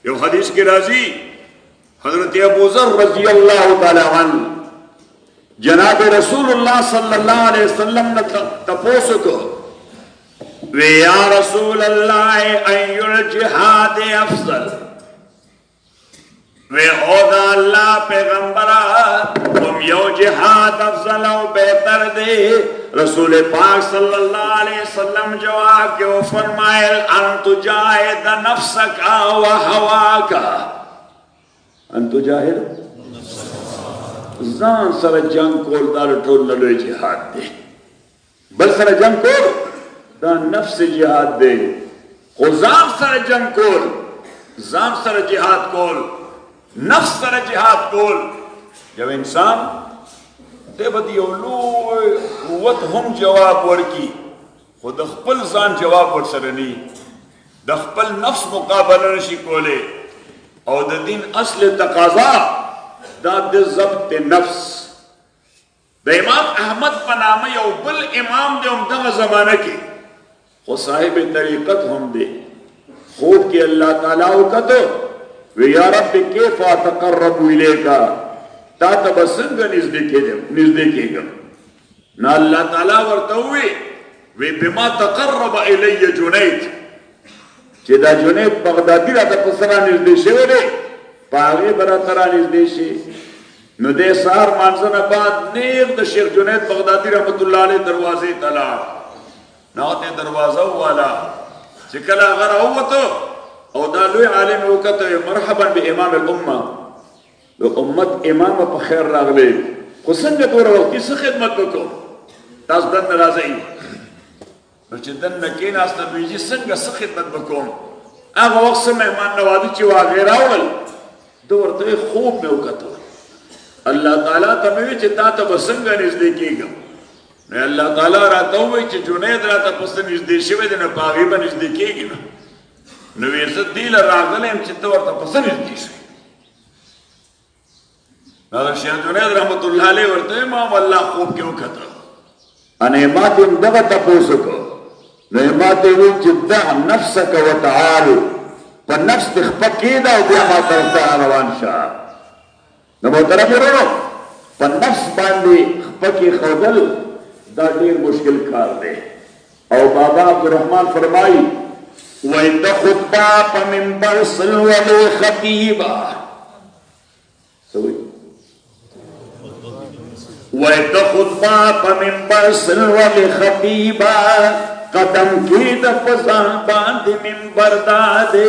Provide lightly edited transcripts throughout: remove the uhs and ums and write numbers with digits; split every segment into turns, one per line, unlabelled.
यो हदीस के राजी हजरत अबू ज़र रज़ी अल्लाह तआला अन्हु जनाब रसूलुल्लाह सल्लल्लाहु अलैहि वसल्लम ने तपोस को वे या रसूल अल्लाह अय्युल जिहाद अफजल वे ओदा अल्लाह पैगंबरा तुम यो जिहाद अफजल और बेहतर दे। रसूल पाक सल्लल्लाहु अलैहि वसल्लम जवाब के वो फरमाए अंतु जाहिद नफ्सका व हवाका अंतु जाहिद जान सर जंग कोल दाल टोल नलोय जिहाद दे बल सर जंग कोल दा नफ्स जिहाद दे खुजाम सर जंग कोल जाम सर जिहाद कोल नफ्स सर जिहाद कोल। जब इंसान ते बदी कुवत हम जवाब वर्की खुद खपल जान जवाब वर सरनी द खपल नफ्स मुकाबला नशी कोले और द दिन असल तकाजा दाद ज़ब्त नफ्स द इमाम अहमद पनाम या बल इमाम दे उमदा ज़माना के वो साहिब तरीक़त हम दे खूब के अल्लाह ताला का तो वे या रब कैफ़ा तक़र्रबु इलैका ता तबसंग नज़दीकेगा ना अल्लाह ताला वर्ता हुए वे बिमा तक़र्रब इलैया जुनैद जेदा जुनैद बगदादी रा तपसरा निर्देशे वे पागे बरा तरा निर्देशी न दे सार मानसन बाद नेक द शेख जुनैद बगदादी रहमतुल्लाह अलैह दरवाजे तला नाते दरवाजा वाला चिकला अगर हो तो और दालुए आलिम वक़्त मरहबन बि इमाम उम्मा व उम्मत इमाम पर खैर रागले हुसन के पूरा वक्त किस खिदमत को तास दन राज़ी चिदन नकीन आस्ता बीजी संग स खिदमत बको अब वक्त से मेहमान नवाजी चिवा गैरावल दौर तो खूब में उकतो अल्लाह ताला तमें चिता तब संग नज़दीकेगा मैं अल्लाह ताला राता हुए च जुनैद राता पसंद नज़दीशे वे दिन पागी बन नज़दीकेगी ना नवेसत दिल रागले हम चित्त और तब पसंद नज़दीशे ना शेख जुनैद रहमतुल्लाह अलैह वर्ते माम अल्लाह खूब क्यों कहता अने माते दगा तपोस को नेमाते वो जिद्दा नफ्स का वताल पर नफ्स दिखपकीदा उदिया माता रवान शाह नमो तरफ रो पर नफ्स बांधी खपकी खौदल दा ढेर मुश्किल कार दे और बाबा अब्दुर्रहमान फरमाई वही तो खुतबा पमिंबर सलवले खतीबा वही तो खुतबा पमिंबर सलवले खतीबा कदम की दफजा बांध मिंबर दादे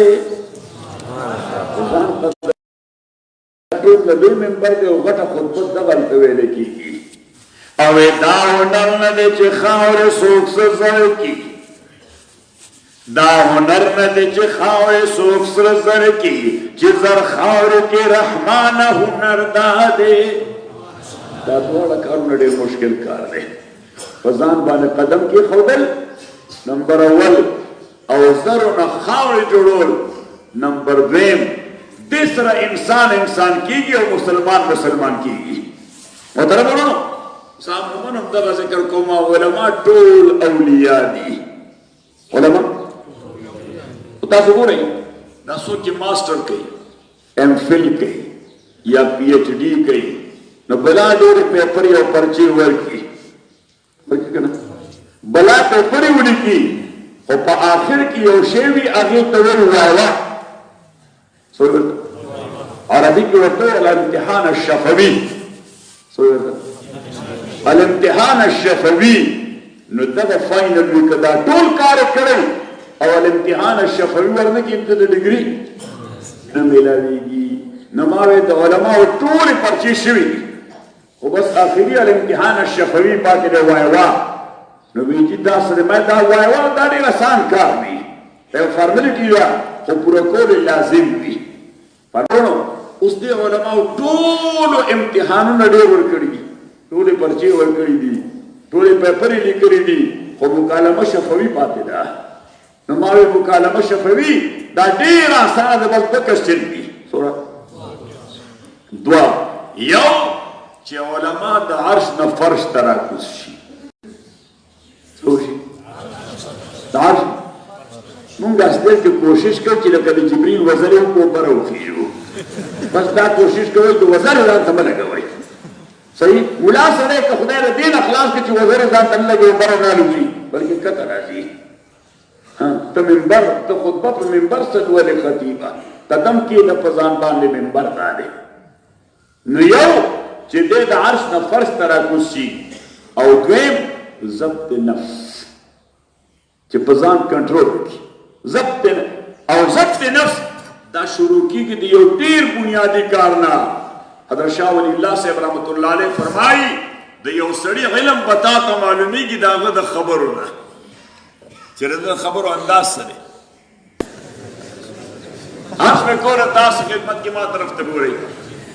नबी मिंबर के उगटा खुतबत दगलते वेले की अवे दाव नर न दे च खावर सोख से जर की दाव नर न दे च खावर सोख से जर की जिजर खावर के रहमान हुनर दादे दादवाड़ा कर नडे मुश्किल कार दे फजान बाने कदम की खौदल नंबर अव्वल अवसर न खावर जोड़ोल नंबर वेम तीसरा इंसान इंसान कीगी और मुसलमान मुसलमान कीगी और तरह बोलो सामने हम तब जिक्र कोमा उलमा टोल औलिया दी उलमा उतार बोले ना सोच मास्टर कई एमफिल कई या पीएचडी कई न बला डोर पेपर या पर्ची वर्क की ना बला पेपर उड़ी की और आखिर की योशेवी आगे तवर हुआ अरबी की वक्त अल-इम्तिहान अश-शफवी अल-इम्तिहान अश-शफवी नुदब फाइनल विकदा टोल कार करे और अल-इम्तिहान अश-शफवी वरने की इब्तदा डिग्री न मिलावेगी नमावे तो उलमा और टोल पर्ची शिवी वो बस आखिरी अल-इम्तिहान अश-शफवी पाके वायवा नबी जी दास ने मैं दा वायवा दाड़ी आसान कार भी ते फॉर्मेलिटी या वो पूरा कोड लाजिम भी पर उसने उलमा टोल इम्तिहान नडे वर्कड़ी टोले पर्चे वर्कड़ी दी टोले पेपर ही लिखड़ी दी वो मुकालमा शफवी पाते दा नमावे मुकालमा शफवी दा ढेर आसान बस क्वेश्चन भी सोरा दुआ यो चे उलमा दा अर्श न फर्श तरह कुछ सोची दा अर्श مونږ اصل کې کوشش کوو چې لکه د جبرین وزر یې کو بره وخیژو بس دا کوشش کوئ چې وزر ځان ته مه لګوئ صحیح ملا سړی که خدای د دین اخلاص کې چې وزر ځان ته نه لګوي بره نه الوځي بلکې کته راځي ته منبر ته خطبه په منبر څه ولې خطیبه قدم کېږده په ځان باندې منبر دا دی نو یو چې دی د عرش نه فرش ته راکوز شي او دویم ضبط نفس چې په ځان کنټرول وکړي ضبط نفس دا شروع کیږي د یو ډیر بنیادی کار نه حضرت شاه ولی الله صاحب رحمت الله علیه فرمایي د یو سړي علم به تا ته معلومیږي د هغه د خبرو نه چې د خبرو انداز سره هغه مې کوله تاسو خدمت کې ما طرف ته ګورئ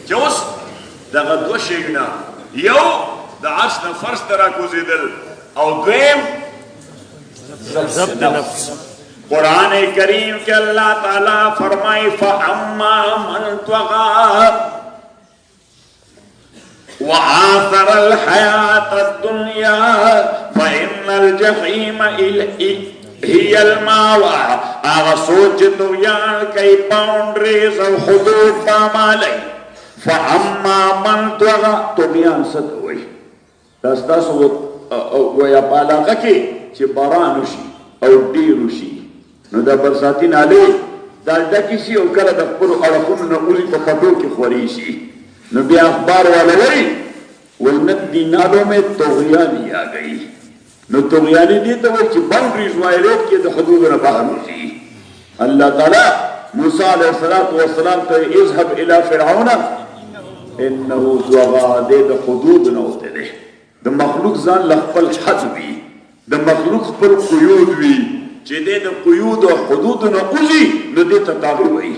چې اوس دغه دوه شیونه یو د عرش نه فرش ته راکوزېدل او دویم ضبط نفس قرآن کریم کے اللہ تعالیٰ فرمائے فَأَمَّا مَنْ طَغَىٰ وَآثَرَ الْحَيَاةَ الدُّنْيَا فَإِنَّ الْجَحِيمَ هِيَ الْمَأْوَىٰ آغا سوچ طغیان کئی باؤنڈریز اور حدود پامالئی فَأَمَّا مَنْ طَغَىٰ طغیان ست ہوئی داستا سو ویا پالاغا کی چه بارانو شی او دیرو شی نو دا برساتی نالی دا ډکی شي او کله د خپلو اړخونو نه اوزي په خټو کې خوري شي نو بیا اخبار والا وایي والندی نالوں میں طغیانی آ گئی نو طغیانی دی ته وایي چې باؤنډریز وایلیټ کې د حدودو نه بهر وځي الله تعالی موسی علیه السلام ته اذهب الى فرعون انه طغى د حدود نه وتلی د مخلوق ځان له خپل حد وي د مخلوق خپل قیود وي چې دې د قیود او حدود نه اوزي نو دې ته تابع وي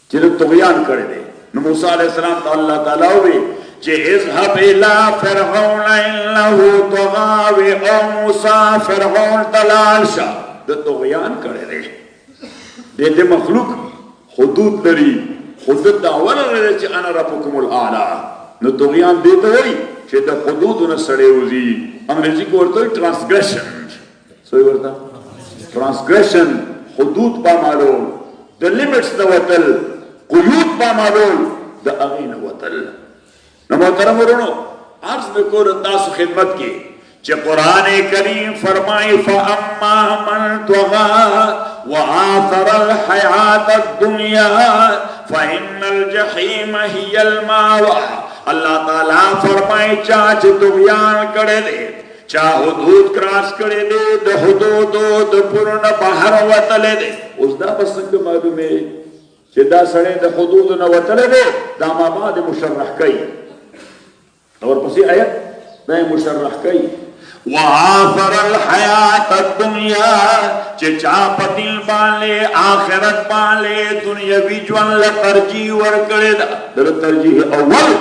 چې د طغیان کړی دی نو موسی علیه السلام ته الله تعالی وایي چې اذهب الى فرعون انه طغى او موسی فرعون تلال شه د طغیان کړی دی دې مخلوق حدود لري حدود دا ورغله چې انا ربکم الاعلى نو طغیان دې ته وایي چې د حدودو نه سړی وځي انګریزي کې ورته ټرانسګریشن څه ورته ټرانسګریشن حدود پامالول د لیمټس نه وتل قیود پامالول د هغې نه وتل نو محترم ورونو عرض مې کول تاسو خدمت کې چې قرآن کریم فرمایي فاما من طغى وآثر الحیات الدنیا فإن الجحیم هی المأوى اللہ تعالیٰ فرمائے چاچ طغیان کڑے دے چا حدود کراس کڑے دے د حدودو د پرن بہر وطلے دے اس دا بسنگ معلوم ہے چی دا سڑے د حدود نہ وطلے دے دا ماباد مشرح کئی اور پسی آیت دا مشرح کئی وآثر الحیات الدنیا چی چاپ دل بالے آخرت بالے دنیاوی جوان لترجیح ورکڑے دا در ترجیح اول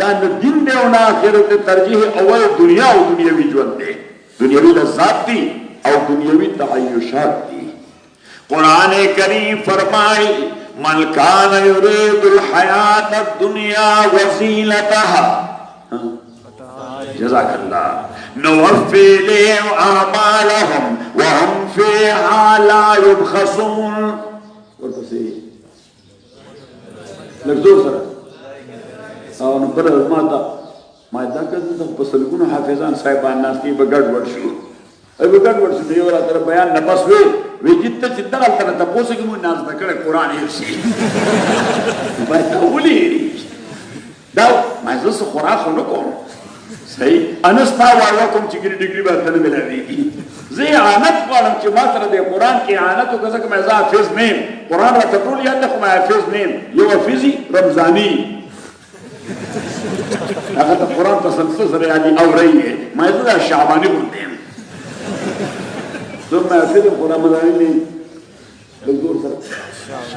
دا دین دے او آخرت ترجیح اول دنیا او دنیاوی ژوند دے دنیاوی لذات دی او دنیاوی تعیشات دی قرآن کریم فرمائی من کان یرید الحیات الدنیا وزینتها جزاک اللہ نوفی لهم اعمالهم وهم فیها لا یبخسون ورپسی لگزور سره او نو پر ما دا کړه د پسلګونو حافظان صاحبان ناس کې بغړ ور شو ای بغړ ور شو دیو را تر بیان نه پس وی جته چې دا تر تاسو کې مو ناس دکړه قران یې شي بای ته ولي دا ما زه خرافه نه کوم صحیح انا ستا وعليكم چې ډیګری به تل ملويږي زه اعانت غواړم چې ما سره د قران کې اعانت وکړم چې مې حافظ نیم قران را ټول یاد خو مې حافظ نیم یو حافظي رمضاني هغه د قران تسلسل سره یادي اوري ما زه شعباني بولم ثم حافظ قران رمضاني دکتور سره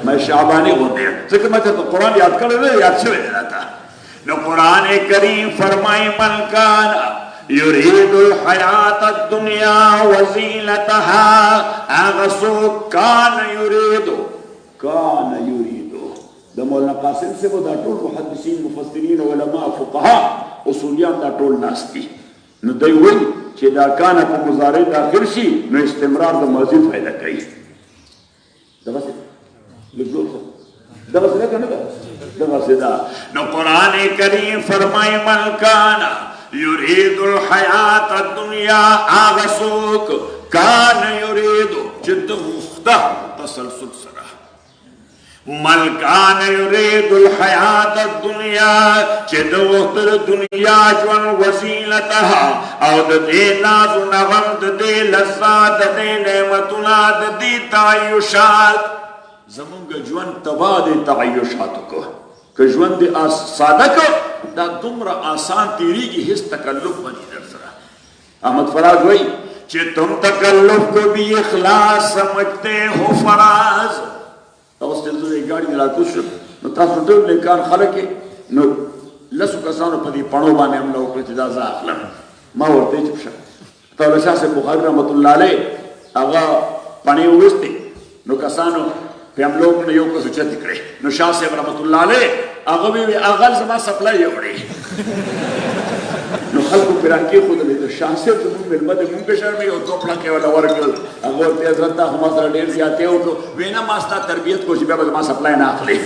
ما شعباني بولم ځکه ما ته قران یاد کړل یاد شوی راته نو قرآن کریم فرمائی من کان یرید الحیات الدنیا وزینتها اغسو کان یریدو دا مولانا قاسم سے وہ دا ټول محدثین مفسرین علماء فقہا اصولیان دا ټول ناستی نو دی وی چې دا کان په مضارع داخل شي نو استمرار د ماضی فائدہ کوي دغسې لږ دغسې ده که نه ده دغسې ده. نو قرآن کریم فرمایي من کان یرید الحیات الدنیا هغه څوک کان یریدو چې ده غوښته تسلسل سره من کان یرید الحیات الدنیا چې ده غوښته د دنیا ژوند وزینتها او د دې ناز و نغم د دې لذات د دې نعمتونه د دې تعیشات زمونږ ژوند تباه د تعیشاتو کو که ژوند دې ساده کو دا دومره آسان تیریږي هیڅ تکلف بني در سره. احمد فراز وایي چې تم تکلف کو بھی اخلاص سمجھتے ہو فراز. اوس ته زه ګاډي نه راکوز شم نو تاسو ټول نیکان خلک نو لسو کسانو په دې پڼو باندې حمله وکړه چې دا زه اخلم. ما ورته چپ شه طاوله شاه صاحب بخاري رحمت الله علیه هغه پڼې وویستې نو کسانو په حمله وکړه یو کس اوچتې کړې نو شاه صاحب رحمت الله علیه هغه وی اغل زما سپلای یوړې نو خلکو پرې راکېښودلې د شاه صاحب زموږ مېلمه دی مونږ شرمې یو دوه پړکې والا ورکړل هغه ورته حضرت تا خو ما سره ډېر زیاتې وکړو ویې نه ما ستا تربیت کو چې بیا به زما سپلای نه اخلې.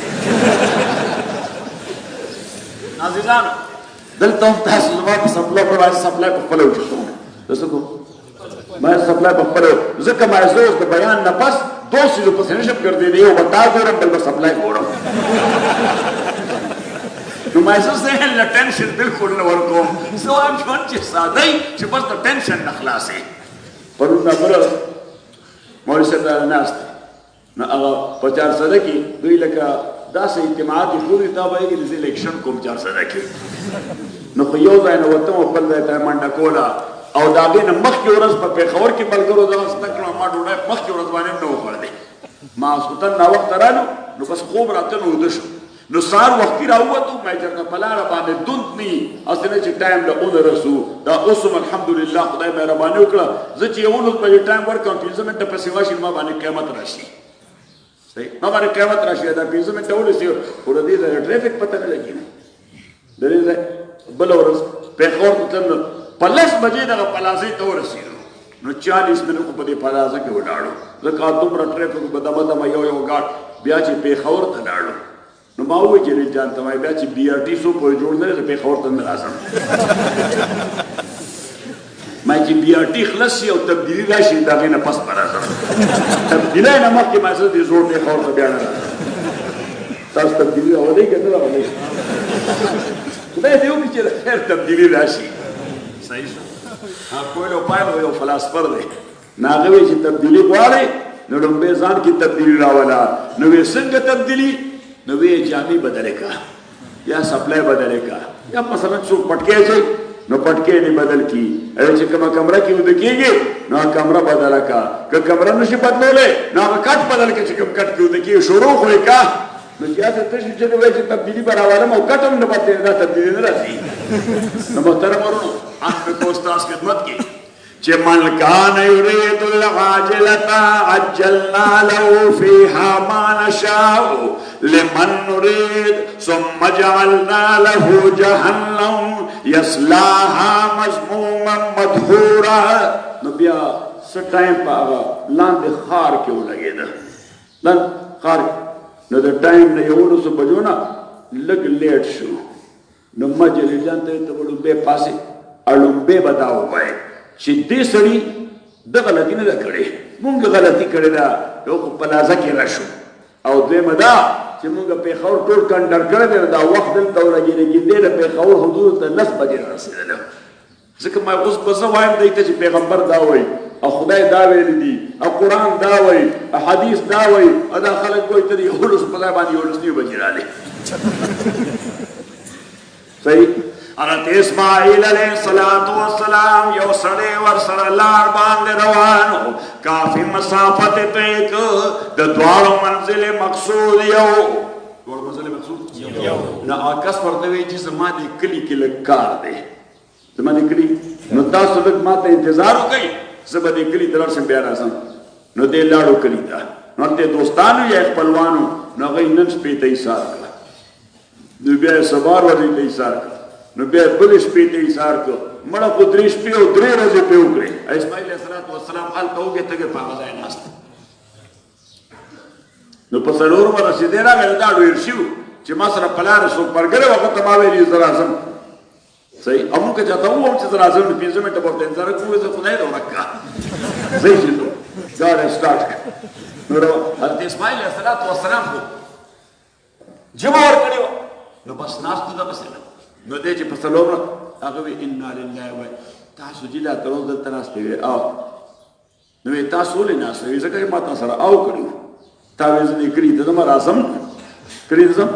عزیزانو دلته هم تاسو زما په سپلای پر باندې سپلای په خپله وچښتوم زه څه کوم ما سپلای په خپله ځکه ما زه اوس د بیان نه پس دو چیزوں پسې نشم ګرځېدی یو به تا ګورم بل به سپلای ګورم نو ما زه ذهن له ټینشن بلکل نه ورکوم زه وایم ژوند چې ساده وي چې بس د ټینشن نه خلاص یې. پرون نفره مولوي صاحب را ناست نو هغه په 400 کې دوی لکه داسې اجتماعات یې ښودي تا به یې چې زه الیکشن کوم 400 کې نو خو یو ځای نه وتم او بل ځای ته یې منډه کوله او د هغې نه مخکې ورځ په پېښور کې ملګرو دغه زده کړه ما ډوډۍ مخکې ورځ باندې هم نه وخوړلی ماسخوتن ناوخته رالو نو بس خوب راته نو وده شو نو سهار وختي راووتو ما چېرته په لاره باندې دوند نه وي هسې نه چې ټایم له اونه رسو دا اوس هم الحمدلله خدای مهرباني وکړه زه چې 11 بجې ټایم ورکړم 15 منټه پسې واشي ما باندې قیامت راشي صحیح ما باندې قیامت راشي دا 15 منټه ولسي خو د دې ځای ټریفک پته نه لګي د دې ځای بله ورځ پېښور ته تلم په 10 بجې دغه پلازۍ ته ورسېدو نو 40 منټه په دې پلازه کې ولاړو ځکه دومره ټریفک به دمه دمه یو ګاډ بیا چې پېښور ته لاړو نو ما وویل جلیل جان ته وایي بیا چې بي آر ټي څو پورې جوړ نه دی زه پېښور ته نه راځم ما چې بي آر ټي خلاص شي او تبدیلي راشي د هغې نه پس به راځم تبدیلی نه مخکې ما زه دې زوړ پېښور ته بیا نه راځم. تاسو تبدیلي راولئ که نه راولئ خدای دې وکړي چې د خیر تبدیلي راشي. صحیح شو کویلو پایلو یو فلاسفر دی نو هغه وایي چې تبدیلي غواړئ نو لومبۍ ځان کې تبدیلي راوله نو وایي څنګه تبدیلي نو وی جامې بدلې کا یا سپلای بدلې کا یا مثلا څوک پټکې اچوي نو پټکې دې بدل کی چې کومه کمره کې وده کېږي نو کمره بدله کا که کمره نشي بدلولی نو هغه کټ بدل کړه چې کوم کټ کې وده کېږي شروع خو یې کا نو چې هسې تشې چې وایي چې تبدیلي به راولم او کټ هم نه بدلېږي دا تبدیلي نه راځي. نو محترم ورونو آخر کو استاذ خدمت کې چې من کان یرید العاجلة عجلنا له فیها ما نشاء لمن نريد ثم جعلنا له جهنم یصلاها مذموما مدحورا. نو بیا څه ټایم په هغه لاندې ښار کې ولګېده لاندې ښار نو د ټایم نه 11 بجو نه لږ لیټ شو نو ما جلیل جان ته ته وړومبې پاسې اړومبې به دا ووایي چې دې سړي ده غلطي نه ده کړې مونږ غلطي کړې ده یو خو پلازه کې راشو او دویمه دا چې مونږ پېښور ټول کنډر کړی دی دا وخت دلته ولګېدی کېدی د پېښور حدودو ته 10 بجې رارسېدلم ځکه ما اوس به زه وایم دی ته چې پیغمبر دا وایي او خدای دا ویلی دي او قرآن دا وایي حدیث دا وایي او دا خلک وایي ته د 11 په ځای باندې 11 بجې رالی صحیح. حضرت اسماعیل علیہ السلام یو سړی ورسره لار باندې روانو کافي مسافت ته د دواړو منزل مقصود یو دواړو منزل مقصود یو نو کس ورته وایي چې زما دې کلي کې لږ کار دی زما دې کلي نو تاسو لږ ما ته انتظار وکئ زه به دې کلي ته لاړ شم بیا راځم نو دې لاړو کلي ته نو هلته دوستانو یا خپلوانو نو هغوی نن شپې ته ایثار کړه نو بیا یې سبا ورځې ته ایثار کړه نو بیا بلې شپې ته ایثار کړه مړه خو 3 شپې او 3 ورځې پرې وکړې اسماعیل علیه السلام هلته وږې تږې په هغه ځای ناست نو په څلور به رسېدی راغی دا ډېر شي چې ما سره په لاره څوک ملګری وه ته ما ویلي زه راځم صحیح او موږ که چاته ووایم چې زه راځم نو 5 منټه به ورته انتظار کوو زه خدای دې ورک کړه صحیح شي دا دی سټارټ نو حضرت اسماعیل علیه السلام خو جمع ورکړې وه نو بس ناستو دغسې ده نو دی چې په څلور هغه وی انا لله وایي تاسو چې دا تر اوسه دلته ناستې وې او نو وی تاسو ولې ناست وې ځکه چې ما تا سره او کړي وو تا وې زه دې کړي ته زما راځم کړي ته ځم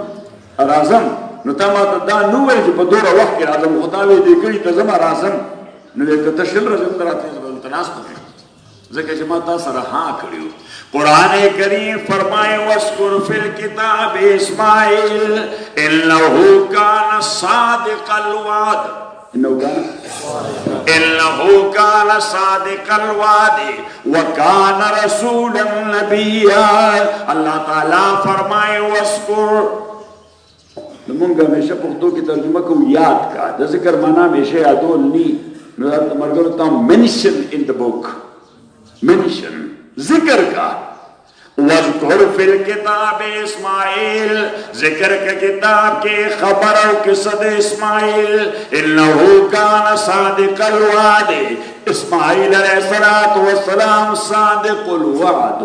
راځم نو تا ما ته دا نه وویل چې په دومره وخت کې راځم خو تا وې دې کړي ته زما راځم نو وی که ته شل ورځې هم راتلې زه به دلته ناست وم ځکه چې ما تا سره ها کړي وو قرآن کریم فرمائے وَاسْكُرْ فِي الْكِتَابِ إِسْمَاعِيلَ إِنَّهُ كَانَ صَادِقَ الْوَعْدِ إِنَّهُ كَانَ صَادِقَ الْوَعْدِ وَكَانَ رَسُولًا نَبِيًّا اللہ تعالیٰ فرمائے وَاسْكُرْ مونږ همیشه پښتو کې ترجمه کوو یاد کا د ذکر معنا همیشه یادول نی نو مرګرو ته mention in the book mention ذکر کا وَذْكُرْ فِي الْكِتَابِ اسماعیل ذکر کا کتاب کے خبر و قصد اسماعیل اِنَّهُ كَانَ صَادِقَ الْوَعْدِ اسماعیل علیہ السلام صادق الوعد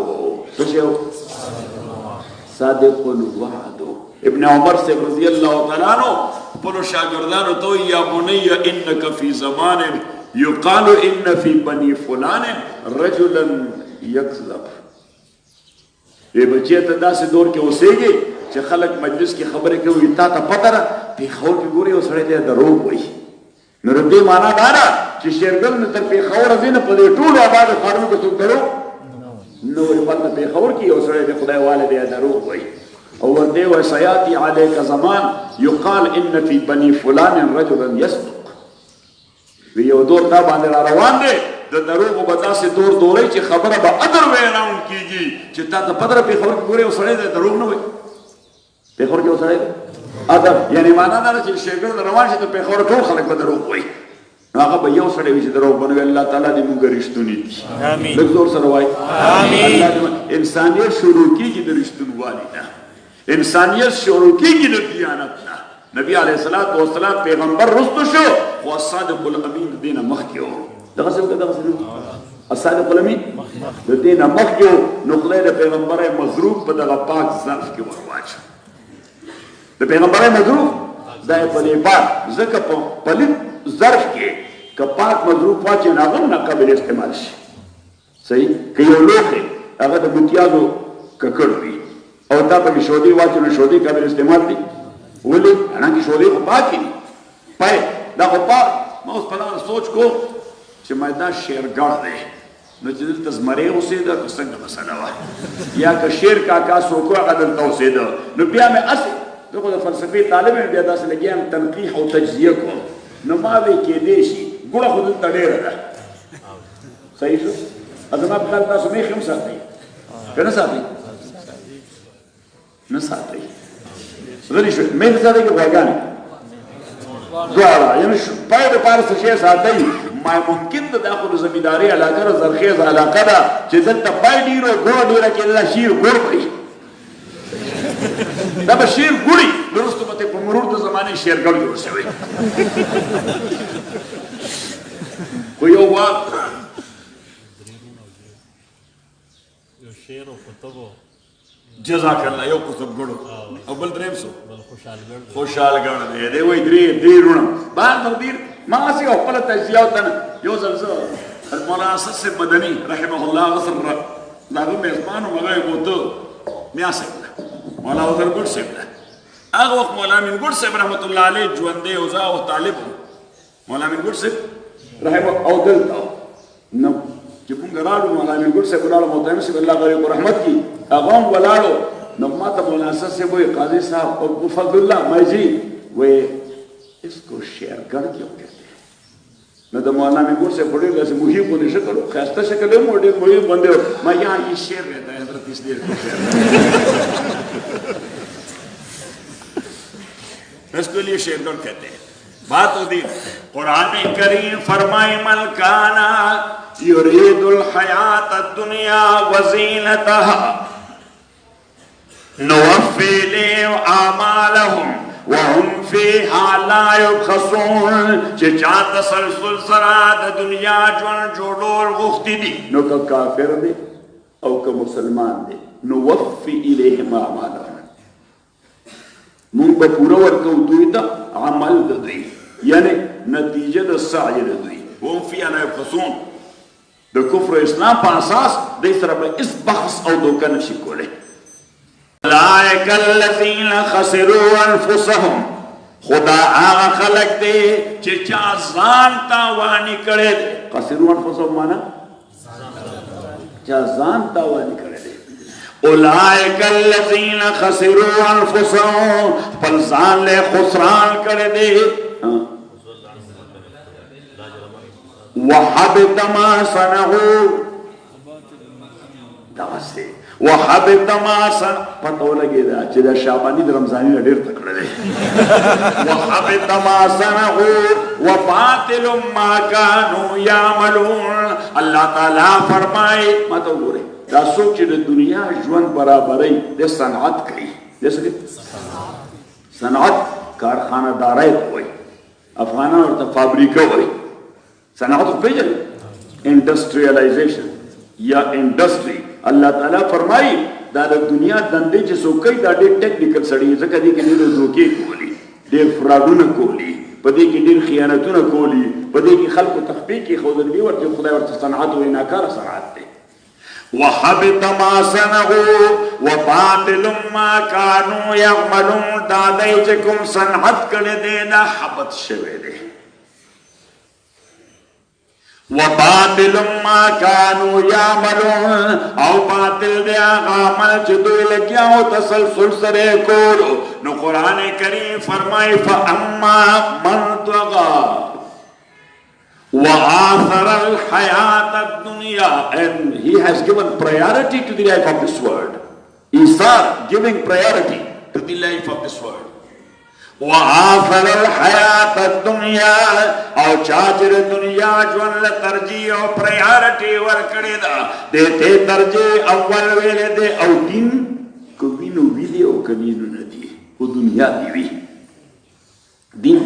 صادق الوعد ابن عمر سے رضی اللہ تعالیٰ عنہ پلو شاگردانو تو یا بنی انک فی زمان یقال ان فی بنی فلان رجلا یکذب ای بچی ته داسې دور کې اوسېږي چې خلک مجلس کې خبرې کوي تا ته پته ده پېښور کې ګورې یو سړی دی دروغ وایي نو د دې معنا دا ده چې شېرګل نه تر پېښوره ځي نه په دې ټولو آبادو ښارونو کې څوک دروغ نو هلته پېښور کې یو سړی دی خدای والی دی دروغ وایي او ورته وایي سیاتي علیک زمان یقال ان فی بني فلان رجلا یصدق وی یو دور تا باندې را روان دی د دروغو به داسې دور دورئ چې خبره به ادر وی راون کېږي چې تا ته پته ده پېښور کې ګورې یو سړی دی دروغ نه وایي پېښور کې یو سړی دی ادب یعنې معنا دا ده چې شېګړد روان شي د پېښور ټول خلک به دروغ وایي نو هغه به یو سړی وي چې دروغ به نه وي الله تعالی دې موږ رښتوني دي لږ زور سره وایي انسانیت شروع کېږي د رښتونوالي نه انسانیت شروع کېږي د دیانت نه نبی علیه السلام پیغمبر رستو شو خو الصادق الامین د دې نه مخکې و دغسې الصادق الامین د دې نه مخکې و نو خدای د پیغمبرۍ مضروب په دغه پاک ظرف کې ور واچو د پیغمبرۍ مضروب دا یې په دې پاک ځکه په پلیت ظرف کې که پاک مضروب واچي نو هغه هم ناقابل استعمال شي صحیح که یو لوښی هغه د بوتیازو ککړ وي او تا پکې شودې واچو نو شودې قابل استعمال دي ولې حالانکې شودې خو پاکې دي پای دا خو پاک ما اوس په دغه سوچ کو چې ما دا شیرګړ دی نو چې دلته زمری اوسېده که څنګه مسله وه یا که شیر کاکا څوک و هغه دلته اوسېده نو بیا مې هسې زه خو د فلسفې طالب یم بیا داسې لګیا یم تنقیح او تجزیه کوم نو ما وی کېدی شي ګوړه خو دلته ډېره ده صحیح شو زما په خیال تاسو میخ هم ساتئ که نه ساتئ نه ساتئ غلی شوئ میخ ساتئ که غواګانې دواړه یعنې پای دپاره څه شی ساتئ ما ممکن ده دا خو د زمیندارۍ علاقه ده زرخیزه علاقه ده چې دلته پای ډېره ګوړه ډېره کېدله شیر ګوړ وایي دا به شیر ګوړي وروسته به په مرور د زمانې شیرګړ جوړ شوی خو یو وخت جزاک الله یو کسبګړو او بل دریم سو خوشحالګړ دی دی وایي درې روڼه بعد تقدیر ما هسې یو خپله تجزیه وتنه یو ځل زه مولانا اسد صاحب مدني رحمه الله هغه سره د هغه میزبان وم هغه یې بوته میا صاحب ده مولانا وزرګل صاحب ده هغه وخت مولانا امین ګل صاحب رحمت الله علیه ژوندی او زه او طالب مولانا امین ګل صاحب رحمه او دلته نو چې مونږ راړو مولانا امین ګل صاحب ولاړو محترم صاحب الله غریب رحمت کی هغه هم ولاړو نو ما ته مولانا اسد صاحب وایي قاضي صاحب او فضل الله میں جی وہ اس کو شیرګړ کیوں کہتے ہیں نو د مولانا امین ګل صاحب ډېر داسې محیب غوندې شکل و ښایسته شکل یې هم ډېر محیب غوندې و ما یہاں یہ شیر رہتا ہے حضرت اس لیے اس کے لیے شیرګړ کہتے ہیں بات ہوتی قرآن کریم فرمائے من کان یرید الحیات الدنیا وزینتها نوفي إليهم أعمالهم وهم فيها لا يبخسون. چې چا تسلسل سره د دنیا ژوند جوړول غوښتي دي نو که کافر دی او که مسلمان دی نوفي إليهم أعمالهم مونږ به پوره ورکو دوی ته عمل د دوی یعنی نتیجه د سعی د دوی وهم فيها لا يبخسون. د کفر و اسلام په اساس دوی سره به هیڅ بحث او دوکه نشي کولی. اولئک الذین خسروا انفسهم خدا هغه خلق دی چې چا ځان تاواني کړی دی. خسروا انفسهم معنا چا ځان تاواني کړی دی. اولئک الذین خسروا انفسهم خپل ځان له خسران کړی دی. وحبط ما صنعوا دغسې وحبط ما صنعوا پته ولګېده چې دا شعباني د رمضاني نه ډېر تکړه دی. وحبط ما صنعوا وباطل ما كانوا يعملون. الله تعالی فرمایي ما ته وګورئ دا څوک چې د دنیا ژوند برابرۍ د صنعت کوي د څه صنعت کارخانه دارۍ ته وایي افغانان ورته فابریکه وایي. صنعت خو پیژنئ انډسټریالایزیشن یا انډسټري. الله تعالی فرمایي دا د دنیا دندې چې څوک کوي دا ډېر ټیکنیکل سړي ځکه دې کې ډېر دوکې کولي ډېر فراډونه کولي په دې کې ډېر خیانتونه کولي په دې کې خلکو تخفیق ښودل دي ورته خدای ورته صنعت وایي ناکاره صنعت دی. وحبط ما صنعوا وباطل ما كانوا يعملون. دا دی چې کوم صنعت کړی دی دا حبط شوی دی. وباطل ما كانوا يعملون او باطل دی هغه عمل چې دوی لګیا او تسلسل سره کولو. نو قرآن کریم فرمایي فاما من طغى وآثر الحياة الدنيا and he has given priority to the life of this world. Isar giving priority to the life of this world. وآثر الحیات الدنیا او چاچر دنیا ژوند له ترجیح او پریارټي ورکړې ده دې ترجیح اول ویلې ده او دین کوي نو ویډیو کوي نو نه دی او دنیا دی وی دین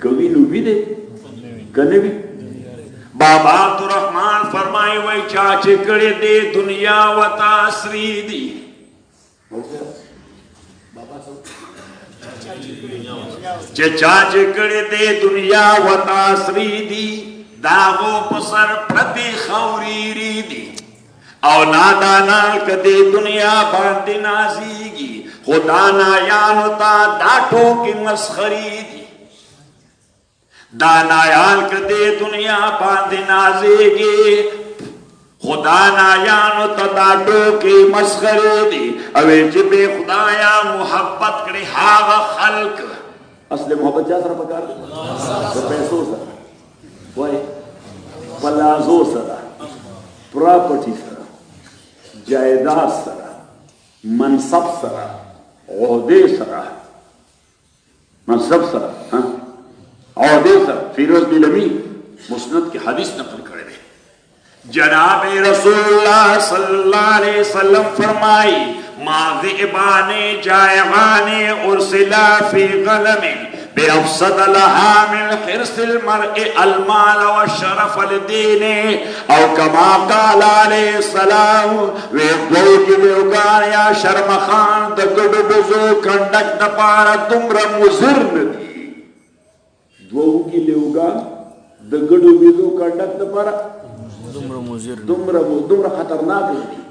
کوي نو ویډیو کنه وی. بابا عبدالرحمن فرمایي وای چاچ کړې دې دنیا وتا سری دی چې چا چې کړې دې دنیا وتا سری دی داغو پسر پرتی خوریری دی او نادانا کدی دنیا باندې نازیږي خدا نایانو تا دا ټوکې مسخري دي. دانایان کدی دنیا باندې نازیږي خدا نایانو تا دا ټوکې مسخري دي. او چې به خدایا محبت کړي هغه خلق اصل محبت چا سره پکار دی؟ د پیسو سره وای پلازو سره پراپرټي سره جایداد سره منصب سره عہدے سره منصب سره عہدے سره. فیروز نیلمی مسند کی حدیث نقل کرے دے جناب رسول اللہ صلی اللہ علیہ وسلم فرمائی ما ذئبان جائعان ارسلا فی غنم بأفسد لها من حرص المرء المال والشرف لدین او کما قال علیہ السلام وی دوی کی لیوگان یا شرمخان دا گڑ بزو کنڈک دپارا دمر مزر ندی دوی کی لیوگان دا گڑ بزو کنڈک دپارا دمر خطرناک ندی.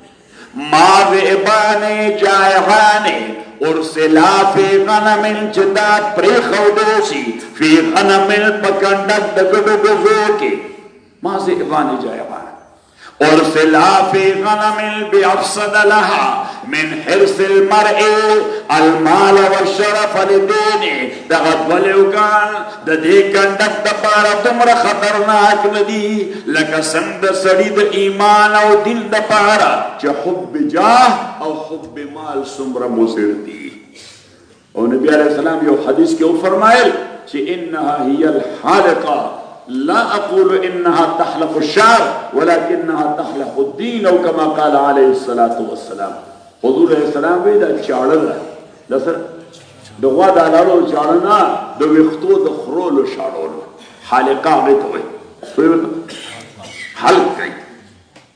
ما ذئبان جائعان ارسلا فی غنم چدا پریخو دوشی فی غنم پکندک دگڑو بزو کے ما ذئبان جائعان ارسلا فی غنم بافسد لها من حرص المرء المال والشرف لدین دغت ولیوگان دا دی کندک دا پارا تمر خطرناک ندی لکا سند سڑید ایمان او دل دا پارا چا حب جاہ او حب مال سمر مزر دی. او نبی علیہ السلام یو حدیث کے او فرمائل چی انہا ہی الحالقہ لا اقول انها تحلق الشعر ولكنها تحلق الدين او كما قال عليه الصلاه والسلام. حضور علیه السلام وی دا چاړه ده د سر د غوا د لاړو چاړه نه د ویښتو د خرولو شاړولو حالقه هغې ته وایي حلق کوي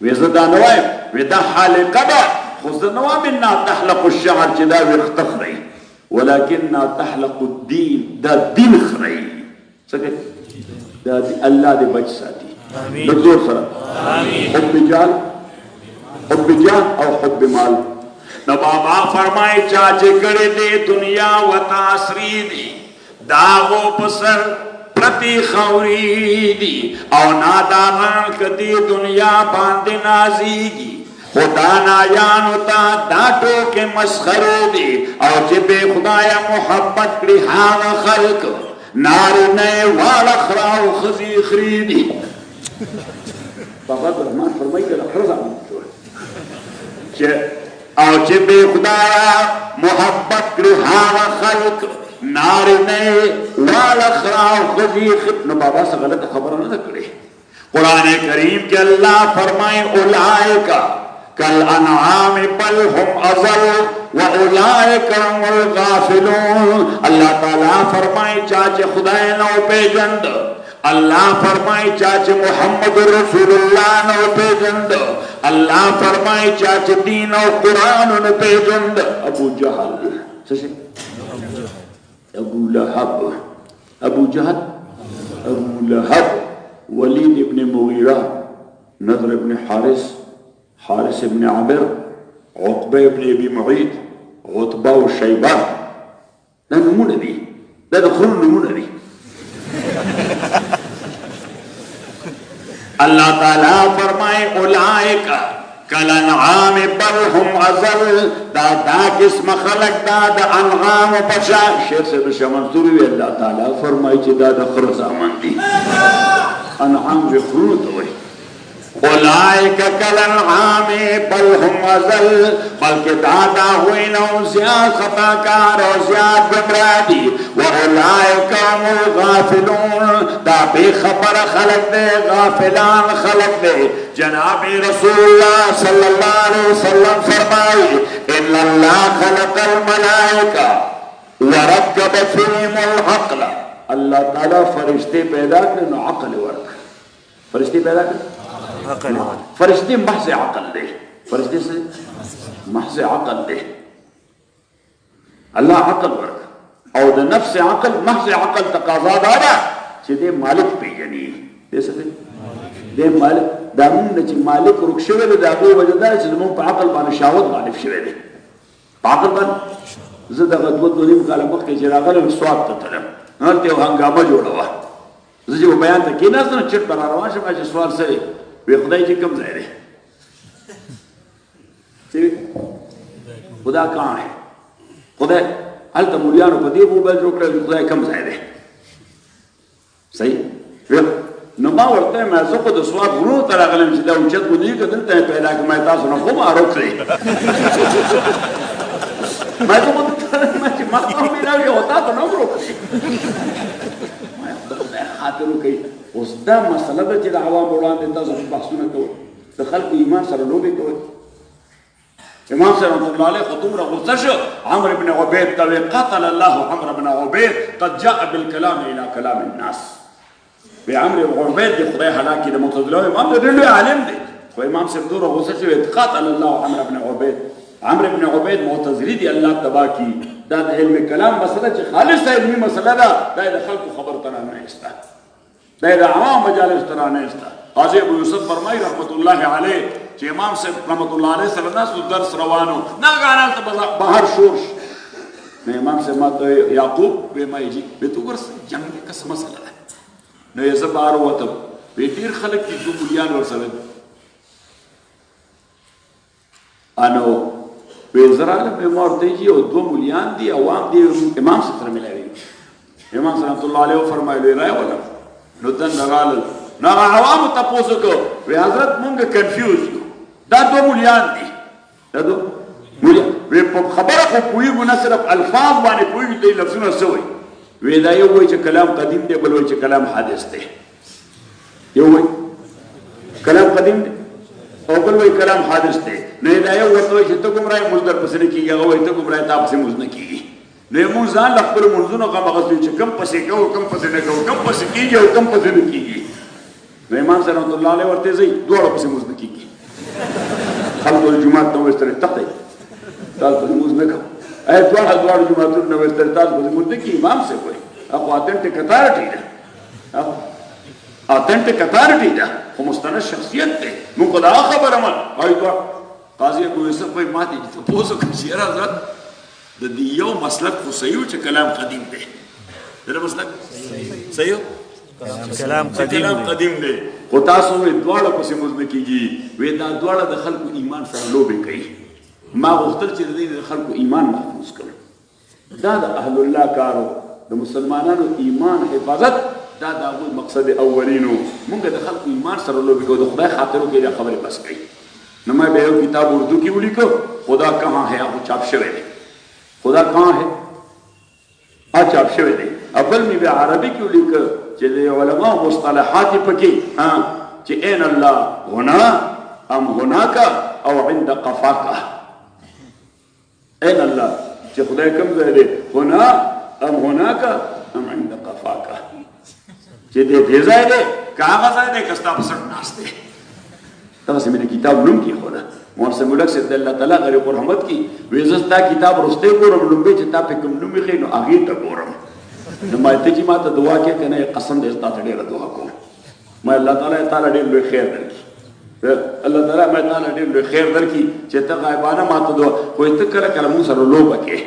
وی زه دا نه وایم وی دا حالقه ده خو زه نه وایم انا تحلق الشعر چې دا ویښته خرئ ولكنها تحلق الدين دا دین خرئ څه کوي دا الله دې بچ ساتي د زور سره حب جان او حب مال نو بابا فرمائے چاچے کڑے دے دنیا و تاثری دی داغو پسر پرتی خوری دی او ناداران کدی دنیا باندے نازیگی خدا نایانو تا داٹو کے مسخرو دی او جبے خدایا محبت کری حاغ خلق ناری نئے والا خراو خزی خریدی بابا رحمان فرمائی کہ لخرز آمد او چې بے خدایا محبت کړي هغه خلق نارینه والا خراو خزي نو بابا څه غلطه خبره نه کړې قرآن کریم کې الله فرمایي اولئک کالانعام بل هم اضل واولئک هم الغافلون الله تعالی فرمایي چې خدای نو پیژند اللہ فرمائے چاچے محمد رسول اللہ نو پیجند اللہ فرمائے چاچے دین و قرآن نو پیجند ابو جہل ابو لہب ولید ابن مغیرہ نضر ابن حارث ابن عامر عقبہ ابن ابی معید عتبہ و شیبہ دا نمون دی دا دخل نمون دی اللہ تعالیٰ فرمائے اولائک کالانعام بل هم اضل دا قسم خلق دا انعام بچا شیخ سید شاہ منصوری وی اللہ تعالیٰ فرمائے چی دا خرز آمن دی انعام وی خرود ہوئی اولائک کالانعام بل هم اضل بلکہ دادا ہوئی نو زیاد خطاکار و زیاد گمرادی واولائک هم الغافلون دا بے خبر خلق دے غافلان خلق دے جناب رسول اللہ صلی اللہ علیہ وسلم فرمائی ان اللہ خلق الملائکہ ورکب فیہم العقل اللہ تعالیٰ فرشتے پیدا کرنے عقل ورک فرشتے پیدا کرنے فرشتے محض عقل دے فرشتے سے محض عقل دے اللہ عقل ورک او دا نفس عقل محض عقل تقاضا دارا چی دے مالک پی جنی دے سکتے دے مالک دا مون چی مالک رک شوے دے دا اگوی وجہ دارا چی مون پا عقل بانے شاوت غالب شوے دے پا عقل بانے زد غدوت دونیم کالا مخی چی راغلیم سواب تطلم نرتے و ہنگامہ جوڑا ہوا زد جی وہ بیان تا کی ناس نا چٹ بنا روان شما چی سوال سرے وی خدای چی کم زائے دے خدا کہاں ہے خدای حالتا مولیانو پا دیو موبیل جو کرے خدای کم زائے دے صحیح نما ورته ما زه خو د سواد غرو تر غلم چې دا اوچت کو دی که دلته پیدا کړم تاسو نه خو ما روکړي ما ته ما چې ما خو مې راوي او تاسو نه روکړي ما خدای خاطر کوي اوس دا مسله ده چې د عوام وړاندې تاسو بحثونه کوئ د خلکو ایمان سره لوبې کوئ امام صلی اللہ علیہ خطوم را غصہ شو عمر بن عبید توی قتل اللہ عمر بن عبید قد جاء بالکلام الى کلام الناس بی عمر بن عبید دی خدای حلاکی دی متضلو امام دی رلوی عالم دی خو امام صلی اللہ غصہ شو قتل اللہ عمر بن عبید عمر بن عبید معتزلی دی اللہ تبا کی دا علم کلام مسئلہ چی خالص علمی مسئلہ دا دا خلق خبر تنانے استا دا عوام مجالس تنانے استا قاضی ابو یوسف فرمائی رحمت اللہ علیہ چې امام صاحب رحمت الله علیه سره ناسو درس روانو ناګانه ته بهر شورش نو امام صاحب ماته یعقوب به ما یجي به تو ورس جنگ کس مسله ده نو یې زبار وته به ډیر خلک چې دو مليان ور سره انو به زراله به مرته جی او دو مليان دي عوام دي امام صاحب سره ملایوي امام صلی الله علیه فرمایلی راي ولا نو دن راغل نو عوام تاسو کو وی حضرت مونږ کنفیوز دا دو مليان دي دا دو مليان وی په خبره خو پویږو نه صرف الفاظ باندې پویږو دی لفظونه سوی وی دا یو وی چې کلام قدیم دی بل وی چې کلام حادث دی یو وی کلام قدیم دی او بل وی کلام حادث دی نو دا یو ورته وایي چې ته ګمراه مونځ در پسې نه کېږي هغه وایي ته ګمراه تا پسې مونځ نه کېږي نو مونږ ځان له خپلو مونځونو غم اخلو چې کم پسې کوو کم پسې نه کوو کم پسې کېږي او کم پسې نه کېږي نو امام صاحب رحمت الله علیه ورته ځي دواړو پسې مونځ نه کېږي خلکو جومات ته وایستلې تختی تاسو پسې مونځ نه کوو دواړو جوماتونو نه وایستلې تاسو پسې مونځ نه کېږي امام صاحب وایي هغه اتنټیک اتارټي ده اتنټیک اتارټي ده خو مستند شخصیت دی مونږ خو دا خبره من وایي قاضي ابو یوسف وایي ما دې تپوس وکړم چې یاره حضرت د دې یو مسلک خو صحیح چې کلام قدیم دی دا مسلک صحیح کلام قدیم دی خو تاسو وایي دواړه پسې مونځ نه کېږي وایي دا دواړه د خلکو ایمان سره لوبې کوي ما غوښتل چې د دې د خلکو ایمان محفوظ کړم دا د اهل الله کارو د مسلمانانو ایمان حفاظت دا د هغوی مقصد اولینو مونږ د خلکو ایمان سره لوبې کوو د خدای خاطرو کې دا خبرې بس کوي نو ما به یو کتاب اردو کې ولیکو خدا کہاں ہے هغه چاپ شوی دی خدا کہاں ہے چاپ شوی دی اول مې بیا عربي کې ولیکو چې د علماء مصطلحات پکې چې این الله هنا ام هناك او عند قفاك این الله چې خدای کوم ځای دی هنا ام هناك ام عند قفاك چې دې ځای دی که هغه ځای دی که ستا په سر ناست دی دغسې مې د کتاب نوم کېښوده محسن ملک صاحب د الله تعالی غریب رحمت کې وایي زه ستا کتاب وروستی ګورم لومبۍ چې تا پې کوم نوم ایښی نو هغې ته ګورم نو ما ته چې ما ته دعا کې که نه قسم دی زه تا ته ډېره دعا کوم ما الله تعالی تعالی ډېر لوی خیر درکړي الله تعالی ما تعالی ډېر لوی خیر درکړي چې ته غایبانه ما ته دعا وایي ته کله کله مونږ سره لوبه کې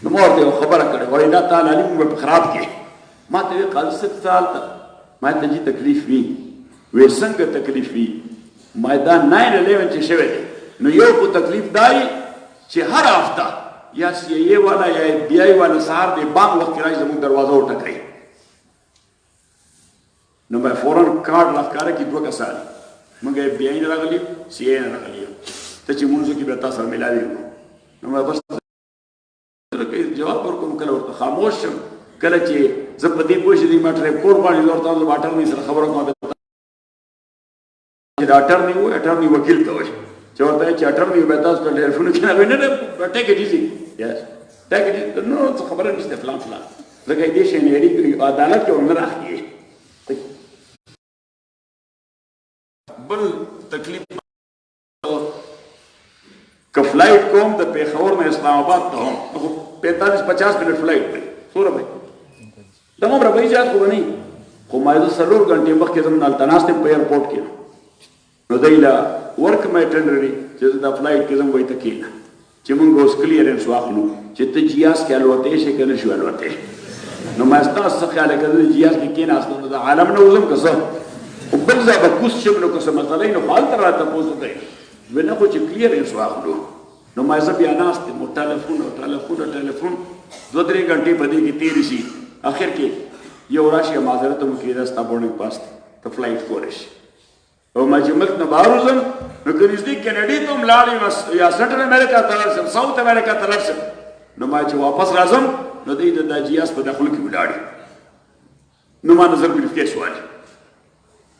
نو ما ورته یو خبره کړې وایي دا تا لالي مونږ به خراب کې ما ته وایي قاضي صاحب سال ته ما ته چې تکلیف وي وایي څنګه تکلیف وي ما دا 9/11 چې شوی دی نو یو کو تکلیف دای چې هر هفته یا CIA والا یا FBI والا سهار دی بام وخت راځي زموږ دروازه وټکوي نو ما فورن کارت راښکاره کړي دوه کسان موږ FBI نه راغلي CIA نه راغلي ته چې مونږ کې به تاسو ملاوي نو ما بس جواب ورکوم کله ورته خاموش شم کله چې زه په دې پوه شم ما ټریکور باندې ورته واټر مې سره خبره کوم چې اټرنی و اټرنی وکیل ته وایي چې ورته چې اټرنی به تاسو ته ټلیفون کې نه ویني نه ټیک اټ ایزي یس ټیک اټ نو څه خبره نشته فلان فلان لکه دې شي نه لري عدالت کې ونه راځي بل تکلیف که فلایټ کوم د پیښور نه اسلام آباد ته هم 45-50 منټ فلایټ دی سوره به دغه به اجازه خو نه خو ما د 3 غنټې مخکې زموږ التناست په ایرپورټ کې نو دایلا ورک مې ټندري چې دا فلایټ کې زم وای ته کېنا چې موږ اوس کلیئرنس واخلو چې ته جیاس کې الوته شي کنه شو الوته نو ما تاسو خیال کړئ جیاس کې کېنا اصله د عالم نو زم کسه او بل ځای به کوس چې نو کسه مسلې نو حال تر راته پوسو کوي ونه خو چې کلیئرنس واخلو نو ما زه بیا ناست مو ټلیفون 2-3 غنټې باندې کې تیر شي اخر کې یو راشي معذرت مو کې راستا بورډینګ پاس ته فلایټ کورش او ما چې ملک نه بهر وځم نو که نږدې کینیډا ته هم لاړ یا سنټرل امریکا ته لاړ شم ساوت امریکا ته لاړ شم نو ما چې واپس راځم نو دوی د جیاس په داخل کې ولاړې نو ما نظر بریفکیس وایي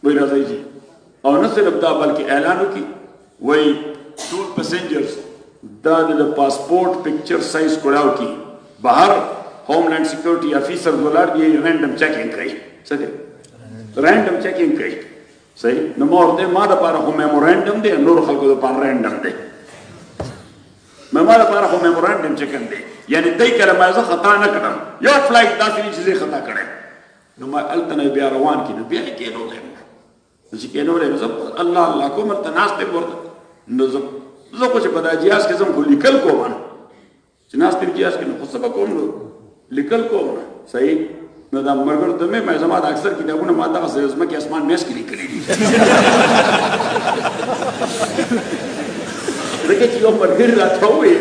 وایي راځئ جي او نه صرف دا بلکې اعلان وکړي وایي ټول پسنجرز دا د پاسپورټ پکچر سایز کوړاو کې بهر ہوم لینڈ سیکورٹی آفیسر ولاړ دی رینډم چیکنګ کوي څه دی رینډم چیکنګ کوي صحیح نو مور دې ما د پاره خو میمورانډم دی نور خلکو د پاره رینډم دی ما د پاره خو میمورانډم چیکنګ دی یعنی دای کله ما زه خطا نه کړم یو فلایټ داسې چې زه خطا کړم نو ما التنه بیا روان کینې بیا کې نو لې چې کې نو لې الله الله کوم تناس ته ورته نو زه خو چې په داجیاس کې زم خو لیکل کوم چې ناس ته جیاس کې نو خو سبا کوم لیکل کوم صحیح نو دا مرګر ته مې زما د اکثر کتابونه ما دغه زما کې اسمان میس کې لیکلي دي لکه چې یو مرګر راته وي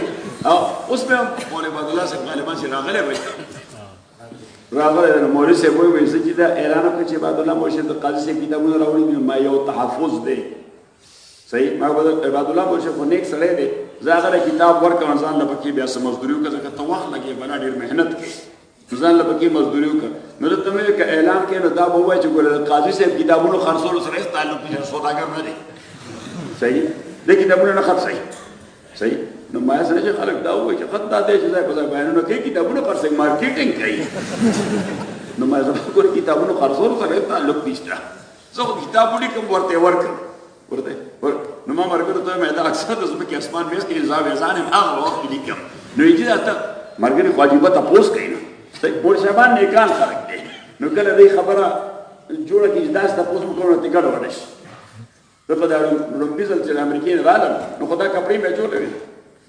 او اوس مې مولوي عبد الله صاحب غالبا چې راغلی وي نو مولوي صاحب وایي چې دا اعلان وکړي چې عبد الله مرشد قاضي صاحب کتابونه راوړي ما یو تحفظ دی صحیح ما عبد الله مرشد خو نیک سړی دی زه هغه کتاب ورکړم ځان له پکې بیا څه مزدوري وکړه ځکه ته وخت لګي بلا ډېر محنت کوي ځان له پکې مزدوري وکړه نو ته مې که اعلان کړې نو دا به ووایي چې ګوره قاضي صاحب کتابونو خرڅولو سره هېڅ تعلق نشته سوداګر نه دی صحیح د کتابونو نه خط صحیح نو ما سره چې خلک دا وایي چې خط دا دی چې ځای په ځای بیانونه کوي کتابونه خرڅوي مارکیټینګ کوي نو ما زما کور کتابونو خرڅول سره تعلق نشته زه خو کتاب ولیکم ورته ورکړم نو ما ملګرو ته مې دا اکثر د ځمکې اسمان میز کې حساب احسان هم هغه وخت لیکم نو یې چې ته ملګري خو عجیبه تپوس کوي نو صحیح مولوي صاحبان نیکان خلک دی نو کله دې خبره جوړه کړي چې داسې تپوس مو کوو نو ته ګډ وډه شي زه په دا لومړي ځل چې د امریکې نه رالم نو خو دا کپړې مې جوړې وې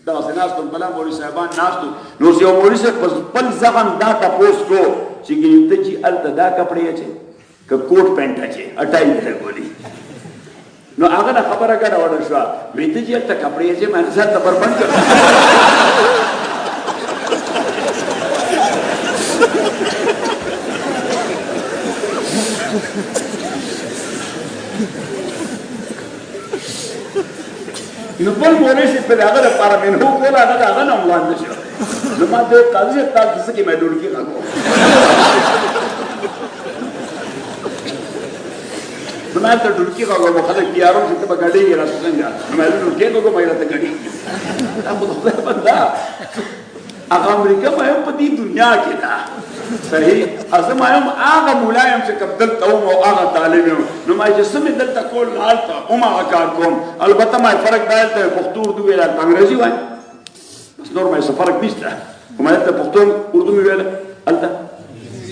دغسې ناست وم بلا مولوي صاحبان ناست وو نو اوس یو مولوي صاحب په خپل زغم دا تپوس کو چې ګینې ته چې هلته دا کپړې اچې که کوټ پینټ اچې اټای دې لګولي نو هغه نه خبره ګډه وډه شوه وایي ته چې هلته کپړې اچې ما ځان ته بربند کړ نو بل مولوي صاحب په هغه لپاره مې نو کوله هغه د هغه نه وړاندې شو نو ما ته قاضي صاحب تاسو څه کې مې ډوډۍ راکړو نو ما ته ډوډۍ راکړو خلک یارو چې ته به ګډېږي راسه څنګه نو مې ډوډۍ راکړو مې راته ګډېږي دا خو خدای بنده هغه امریکا ما هم په دې دنیا کې ده صحیح زه ما هم هغه مولا یم چې کوم دلته وم او هغه طالب یم نو ما چې څه مې دلته کول نو هلته هم هغه کار کوم البته ما فرق دا هلته پښتو اردو ویل هلته انګرېزي وایم بس نور ما څه فرق نشته خو ما هلته پښتو اردو مې ویله هلته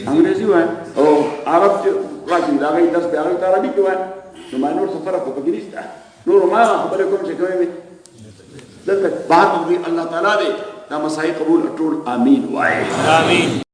انګرېزي وایم او عرب چې راځم د هغې درس په هغې ته عربي کې وایم نو ما نور څه فرق خو پکې نشته نور ما هغه خبرې کوم چې کومې مې دلته بات وکړي الله تعالی دې دا مسایل قبول ټول امین وایي آمین